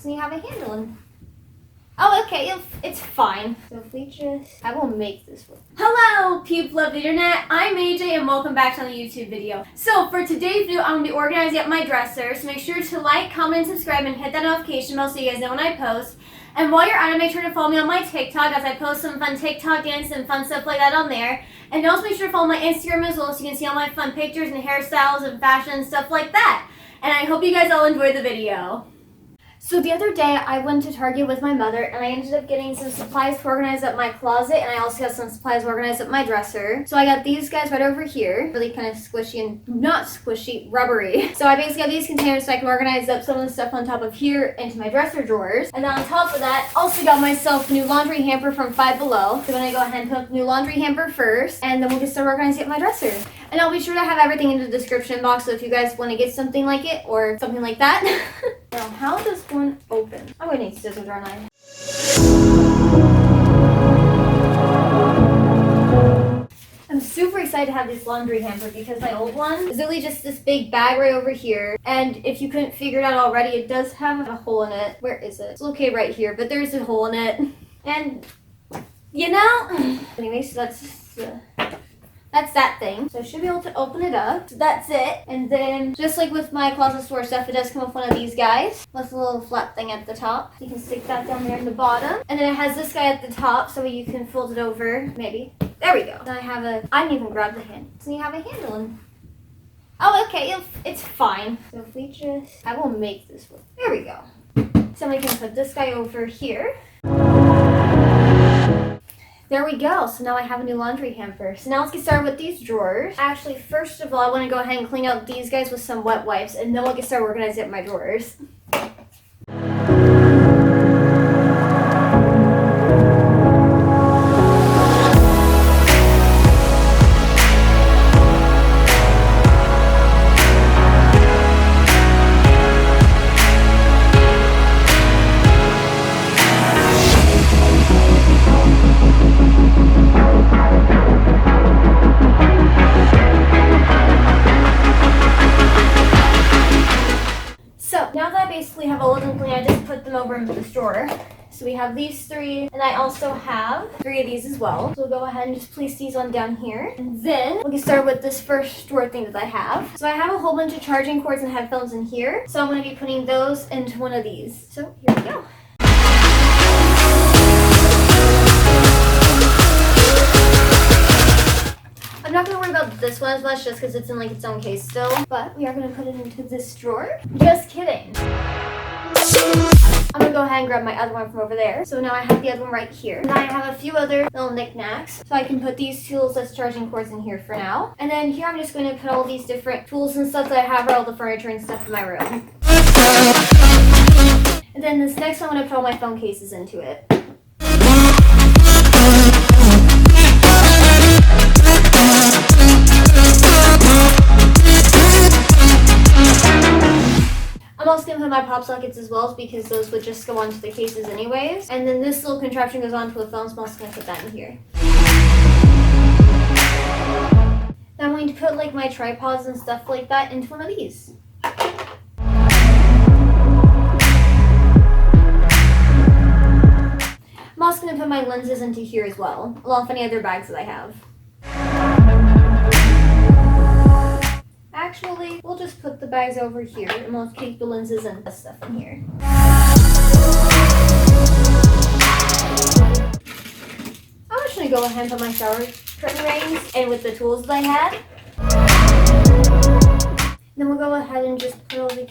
So you have a handle in. Oh, okay, it's fine. So if we just, I will make this work. Hello, people of the internet. I'm AJ and welcome back to another YouTube video. So for today's video, I'm going to be organizing up my dresser. So make sure to like, comment, and subscribe, and hit that notification bell so you guys know when I post. And while you're at it, make sure to follow me on my TikTok as I post some fun TikTok dances and fun stuff like that on there. And also make sure to follow my Instagram as well so you can see all my fun pictures and hairstyles and fashion and stuff like that. And I hope you guys all enjoyed the video. So the other day, I went to Target with my mother, and I ended up getting some supplies to organize up my closet, and I also got some supplies to organize up my dresser. So I got these guys right over here, really kind of squishy and not squishy, rubbery. So I basically got these containers so I can organize up some of the stuff on top of here into my dresser drawers. And then on top of that, also got myself a new laundry hamper from Five Below. So I'm going to go ahead and put the new laundry hamper first, and then we'll get started organizing up my dresser. And I'll be sure to have everything in the description box, so if you guys want to get something like it or something like that. Now, how does one open? I'm going to need scissors, aren't I? I'm super excited to have this laundry hamper because my old one is really just this big bag right over here. And if you couldn't figure it out already, it does have a hole in it. Where is it? It's located right here, but there's a hole in it. And, you know, anyway, so that's that thing. So I should be able to open it up. So that's it. And then, just like with my closet store stuff, it does come with one of these guys. With a little flat thing at the top. You can stick that down there in the bottom. And then it has this guy at the top, so you can fold it over, maybe. There we go. Then I didn't even grab the hand. So you have a handle in. Oh, okay, it's fine. So if we just, I will make this work. There we go. So we can put this guy over here. There we go. So now I have a new laundry hamper. So now let's get started with these drawers. Actually, first of all, I want to go ahead and clean out these guys with some wet wipes, and then we'll get started organizing up my drawers. Have all of them clean. I just put them over into this drawer. So we have these three, and I also have 3 of these as well. So we'll go ahead and just place these on down here. And then we'll get started with this first drawer thing that I have. So I have a whole bunch of charging cords and headphones in here. So I'm going to be putting those into one of these. So here we go. I'm not going to worry about this one as much just because it's in like its own case still. But we are going to put it into this drawer. Just kidding. I'm going to go ahead and grab my other one from over there. So now I have the other one right here. And I have a few other little knickknacks. So I can put these tools as charging cords in here for now. And then here I'm just going to put all these different tools and stuff that I have for all the furniture and stuff in my room. And then this next one I'm going to put all my phone cases into it. I'm also going to put my pop sockets as well because those would just go onto the cases anyways. And then this little contraption goes onto the phone, so I'm also going to put that in here. Now I'm going to put like my tripods and stuff like that into one of these. I'm also going to put my lenses into here as well, along with any other bags that I have. Actually, we'll just put the bags over here and we'll keep the lenses and stuff in here. I'm just going to go ahead and put my shower curtain rings and with the tools that I had. Then we'll go ahead and just put all the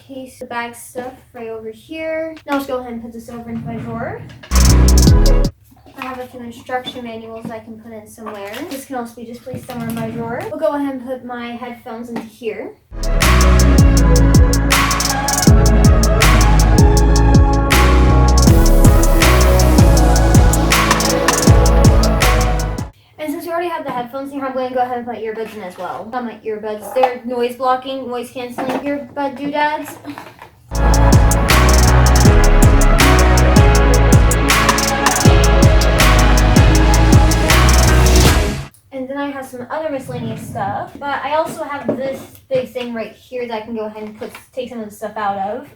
bag stuff right over here. Now let's go ahead and put this over into my drawer. I have a few instruction manuals I can put in somewhere. This can also be just placed somewhere in my drawer. We'll go ahead and put my headphones into here. And since we already have the headphones here, I'm going to go ahead and put earbuds in as well. Not my earbuds. They're noise blocking, noise canceling earbud doodads. And then I have some other miscellaneous stuff. But I also have this big thing right here that I can go ahead and take some of the stuff out of.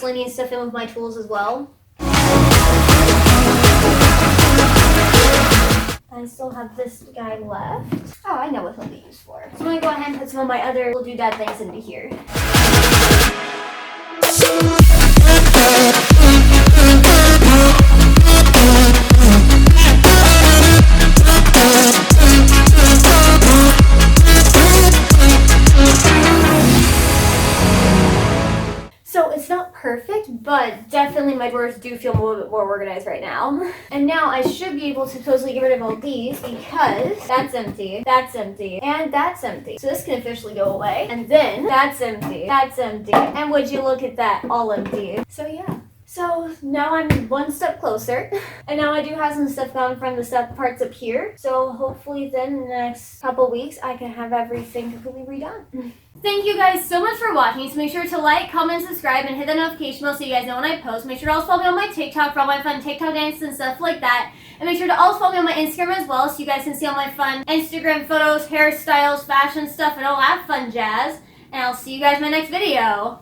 constantly need stuff in with my tools as well. I still have this guy left. Oh, I know what he'll be used for. So I'm gonna go ahead and put some of my other little doodad things into here. So it's not perfect, but definitely my drawers do feel a little bit more organized right now. And now I should be able to totally get rid of all these because that's empty, and that's empty. So this can officially go away. And then that's empty, and would you look at that, all empty. So yeah. So now I'm one step closer, and now I do have some stuff gone from the stuff parts up here. So hopefully then in the next couple weeks I can have everything completely redone. Thank you guys so much for watching. So make sure to like, comment, subscribe, and hit the notification bell so you guys know when I post. Make sure to also follow me on my TikTok for all my fun TikTok dances and stuff like that. And make sure to also follow me on my Instagram as well so you guys can see all my fun Instagram photos, hairstyles, fashion stuff, and all that fun jazz. And I'll see you guys in my next video.